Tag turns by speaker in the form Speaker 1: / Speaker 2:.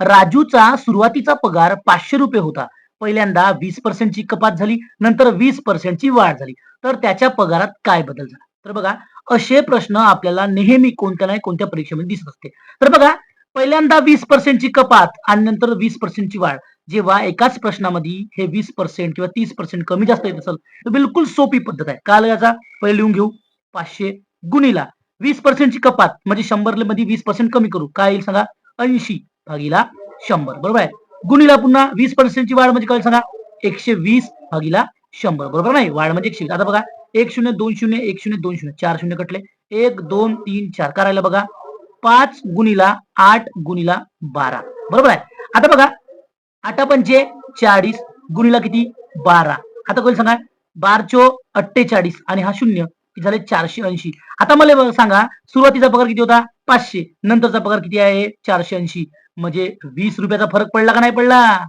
Speaker 1: राजूचा सुरुवातीचा पगार 500 रुपये होता. पहिल्यांदा 20% ची कपात झाली, नंतर 20% ची वाढ झाली. तर त्याच्या पगारात काय बदल झाला? तर बघा, असे प्रश्न आपल्याला नेहमी कोणत्या ना कोणत्या परीक्षेमध्ये दिसत असते. तर बघा, पहिल्यांदा 20% ची कपात आणि नंतर 20% ची वाढ. जेव्हा एकाच प्रश्नामध्ये हे 20% किंवा 30% कमी जास्त येत असेल, तर बिलकुल सोपी पद्धत आहे. काय याचा? पहिले लिहून घेऊ. 500 गुणिला 20% ची कपात म्हणजे 100 मध्ये 20% कमी करू. काय येईल सांगा? 80 भागीला 100 बरोबर आहे. गुणिला पुन्हा 20% ची वाढ म्हणजे काय सांगा? 120 भागीला 100 बरोबर नाही? वाढ म्हणजे 120. आता बघा 1 0 2 0 1 0 2 0 4 0 कटले. 1 2 3 4 करायला बघा 5 गुणिला 8 गुणिला 12 बरोबर आहे. आता बघा 8 पंचे 40 गुणिला किती? 12. आता कोणी सांगा 12 48 आणि हा 0 झाले 480. आता मला सांगा सुरुवातीचा पगार किती होता? 500. नंतरचा पगार किती आहे? 480. म्हणजे 20 रुपयाचा फरक पडला का नाही पडला?